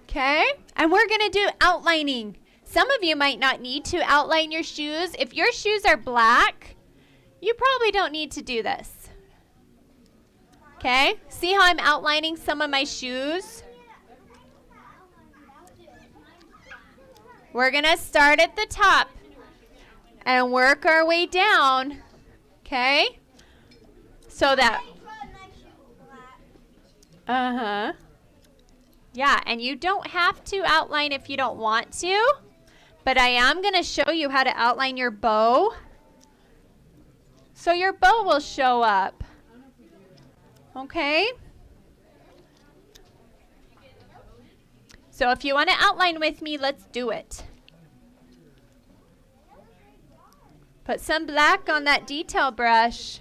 Okay? And we're going to do outlining. Some of you might not need to outline your shoes. If your shoes are black, you probably don't need to do this. Okay? See how I'm outlining some of my shoes? We're going to start at the top and work our way down. Okay? So that... Uh-huh. Yeah, and you don't have to outline if you don't want to, but I am going to show you how to outline your bow. So your bow will show up. Okay? So if you want to outline with me, let's do it. Put some black on that detail brush.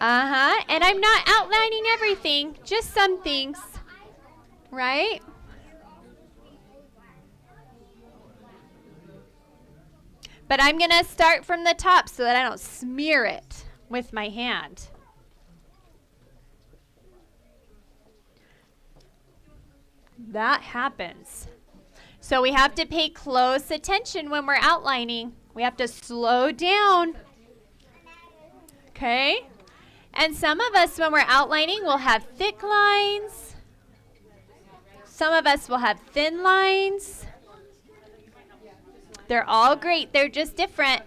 Uh-huh. And I'm not outlining everything, just some things. Right? But I'm going to start from the top so that I don't smear it with my hand. That happens. So we have to pay close attention when we're outlining. We have to slow down. Okay? And some of us, when we're outlining, will have thick lines. Some of us will have thin lines. They're all great. They're just different.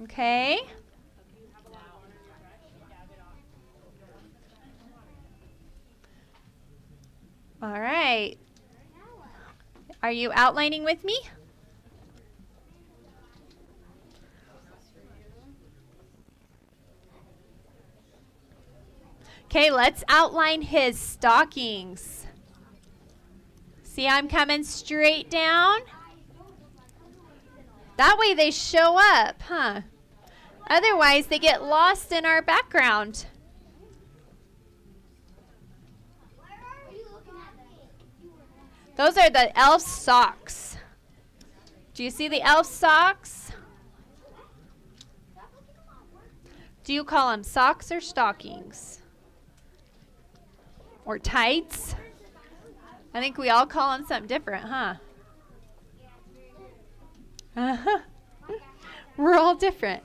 Okay? All right. Are you outlining with me? Okay, let's outline his stockings. See, I'm coming straight down. That way they show up, huh? Otherwise, they get lost in our background. Those are the elf socks. Do you see the elf socks? Do you call them socks or stockings? Or tights? I think we all call them something different, huh? Uh-huh. We're all different.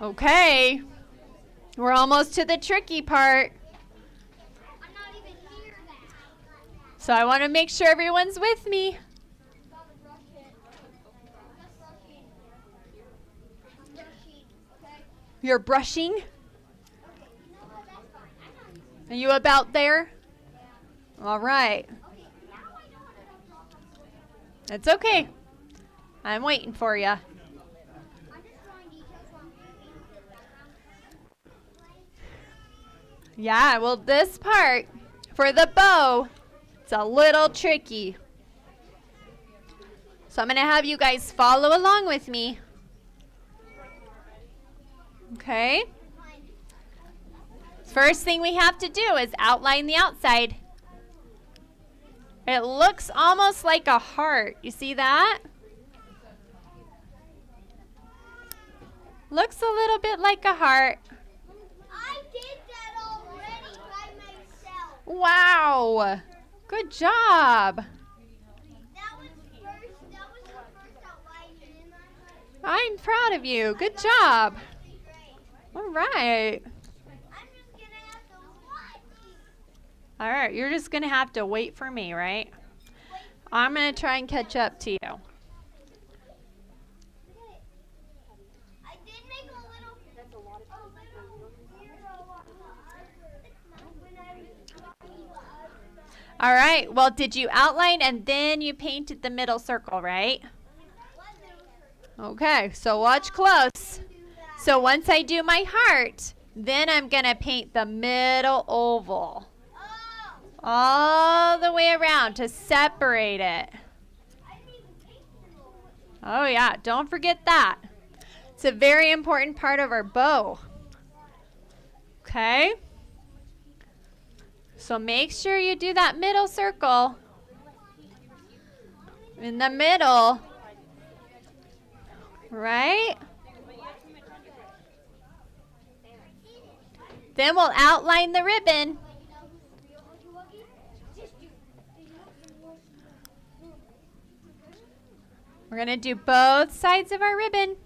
Okay. We're almost to the tricky part. So I want to make sure everyone's with me. You're brushing? Are you about there? All right. It's okay. I'm waiting for you. Yeah, well, this part for the bow, it's a little tricky. So I'm going to have you guys follow along with me. Okay? First thing we have to do is outline the outside. It looks almost like a heart. You see that? Looks a little bit like a heart. I did that already by myself. Wow. Good job. That was the first outline. I'm proud of you. Good job. Great. All right. I'm just gonna have to watch. All right, you're just going to have to wait for me, right? I'm going to try and catch up to you. I did make a little. That's a lot of All right, well, did you outline and then you painted the middle circle, right? Okay, so watch close. So once I do my heart, then I'm going to paint the middle oval. All the way around to separate it. Oh yeah, don't forget that. It's a very important part of our bow. Okay? So make sure you do that middle circle. In the middle. Right? Then we'll outline the ribbon. We're going to do both sides of our ribbon.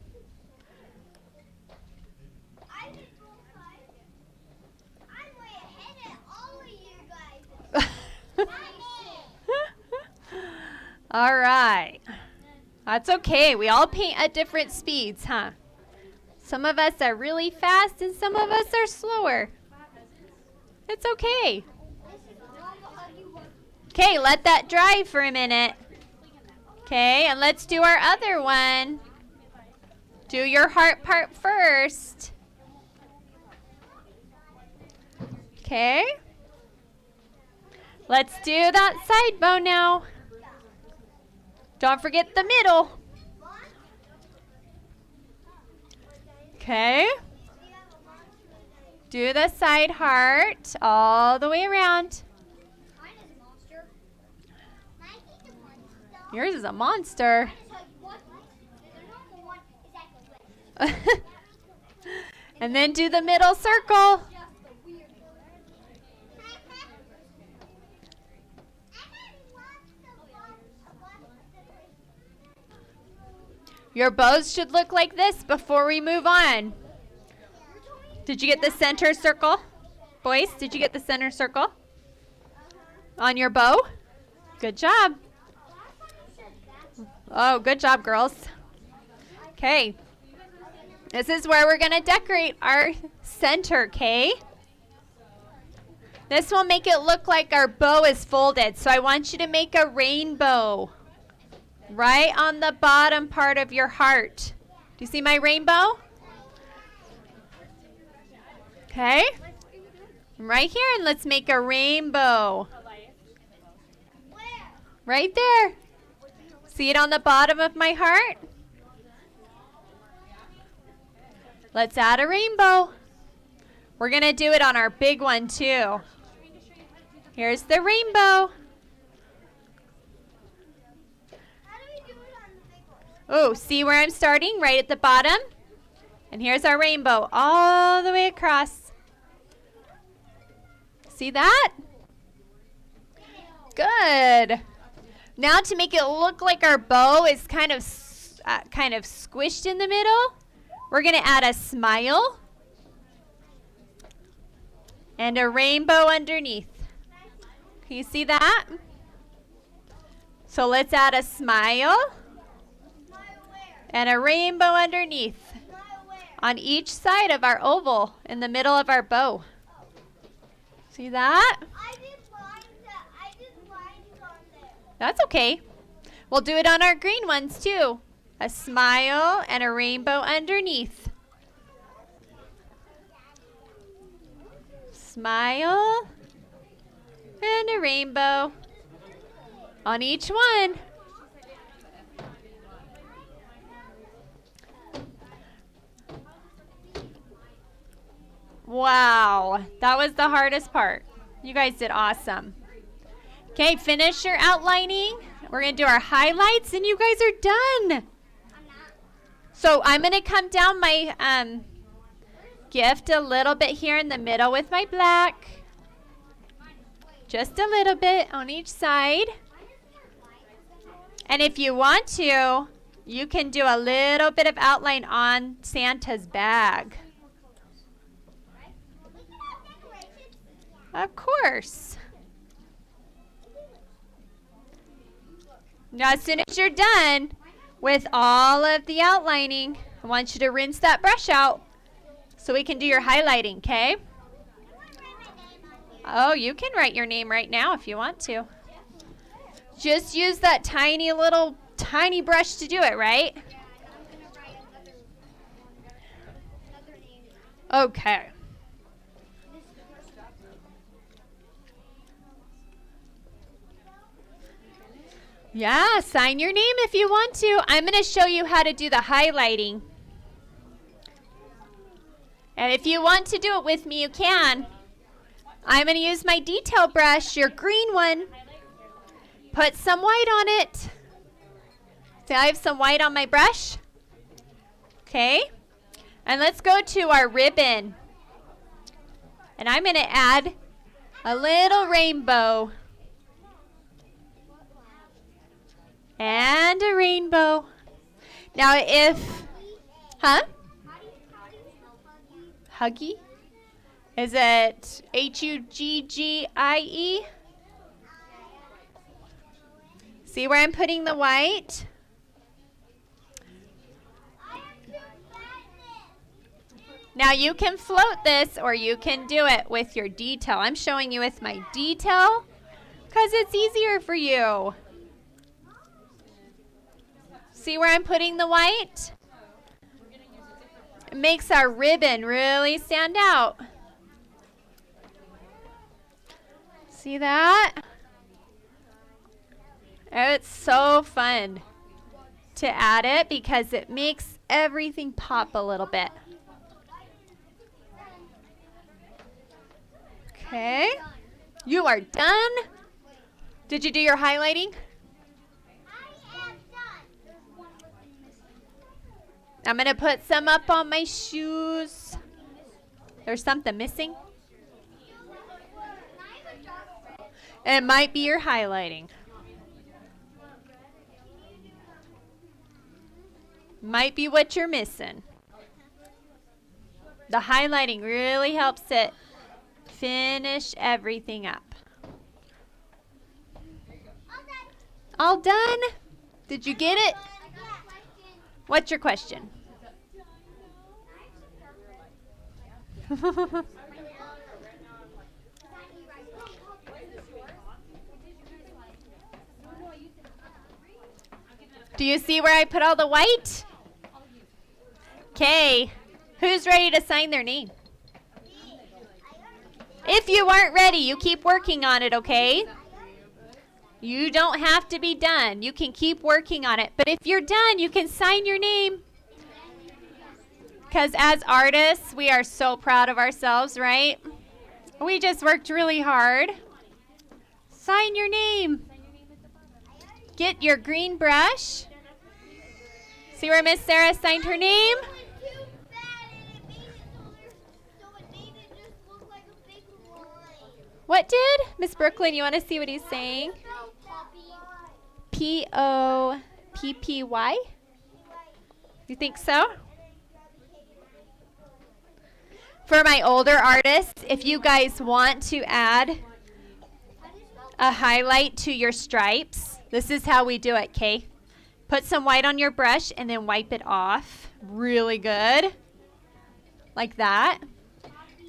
I did both sides. I'm way ahead of all of you guys. All right. That's okay. We all paint at different speeds, huh? Some of us are really fast and some of us are slower. It's okay. Okay, let that dry for a minute. Okay, and let's do our other one. Do your heart part first. Okay. Let's do that side bow now. Don't forget the middle. Okay. Do the side heart all the way around. Yours is a monster. And then do the middle circle. Your bows should look like this before we move on. Did you get the center circle? Boys, did you get the center circle on your bow? Good job. Oh, good job, girls. Okay. This is where we're going to decorate our center, okay? This will make it look like our bow is folded. So I want you to make a rainbow right on the bottom part of your heart. Do you see my rainbow? Okay. Right here, and let's make a rainbow. Right there. See it on the bottom of my heart? Let's add a rainbow. We're going to do it on our big one too. Here's the rainbow. Oh, see where I'm starting? Right at the bottom. And here's our rainbow all the way across. See that? Good. Now to make it look like our bow is kind of squished in the middle, we're going to add a smile and a rainbow underneath. Can you see that? So let's add a smile Smile where? and a rainbow underneath Smile where? on each side of our oval in the middle of our bow. See that? I did lines on there. That's okay. We'll do it on our green ones too. A smile and a rainbow underneath. Smile and a rainbow on each one. Wow, that was the hardest part. You guys did awesome. Okay, finish your outlining. We're going to do our highlights, and you guys are done. So I'm going to come down my gift a little bit here in the middle with my black. Just a little bit on each side. And if you want to, you can do a little bit of outline on Santa's bag. Of course. Now, as soon as you're done with all of the outlining, I want you to rinse that brush out so we can do your highlighting, okay? Oh, you can write your name right now if you want to. Just use that tiny brush to do it, right? Okay. Yeah, sign your name if you want to. I'm going to show you how to do the highlighting. And if you want to do it with me, you can. I'm going to use my detail brush, your green one. Put some white on it. See, I have some white on my brush. Okay. And let's go to our ribbon. And I'm going to add a little rainbow. And a rainbow. Now huh? Huggy? Is it Huggie? See where I'm putting the white? Now you can float this or you can do it with your detail. I'm showing you with my detail because it's easier for you. See where I'm putting the white? It makes our ribbon really stand out. See that? Oh, it's so fun to add it because it makes everything pop a little bit. Okay. You are done. Did you do your highlighting? I'm going to put some up on my shoes. There's something missing. It might be your highlighting. Might be what you're missing. The highlighting really helps it finish everything up. All done? Did you get it? What's your question? Do you see where I put all the white? Okay. Who's ready to sign their name? If you aren't ready, you keep working on it, okay? You don't have to be done. You can keep working on it. But if you're done, you can sign your name. Because as artists, we are so proud of ourselves, right? We just worked really hard. Sign your name. Get your green brush. See where Miss Sarah signed her name? What did? Miss Brooklyn, you want to see what he's saying? Poppy? You think so? For my older artists, if you guys want to add a highlight to your stripes, This is how we do it, Kay. Put some white on your brush and then wipe it off really good. Like that.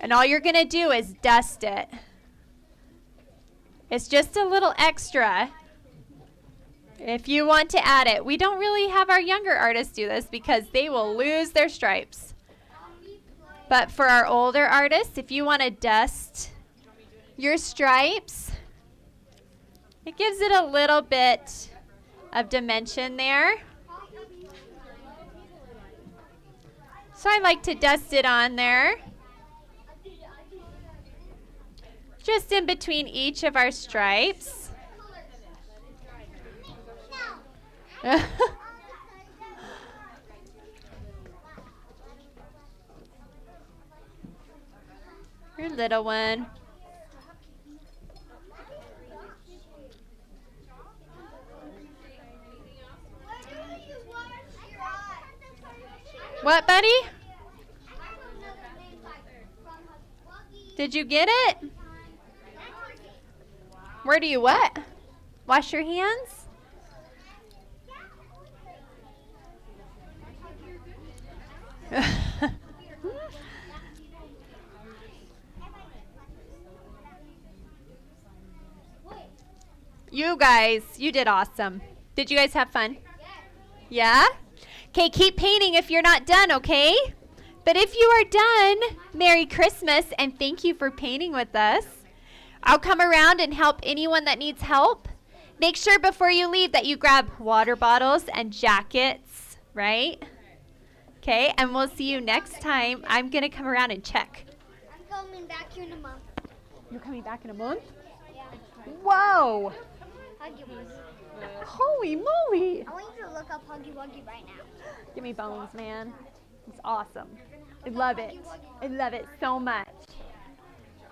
And all you're going to do is dust it. It's just a little extra if you want to add it. We don't really have our younger artists do this because they will lose their stripes. But for our older artists, if you want to dust your stripes, it gives it a little bit of dimension there. So I like to dust it on there. Just in between each of our stripes. Your little one. What, buddy? Did you get it? Where do you what? Wash your hands? You guys, you did awesome. Did you guys have fun? Yeah? Okay, keep painting if you're not done, okay? But if you are done, Merry Christmas and thank you for painting with us. I'll come around and help anyone that needs help. Make sure before you leave that you grab water bottles and jackets, right? Okay, and we'll see you next time. I'm going to come around and check. I'm coming back here in a month. You're coming back in a month? Yeah. Whoa! Huggy Wuggy. Holy moly! I want you to look up Huggy Wuggy right now. Give me bones, man. It's awesome. I love it. I love it so much.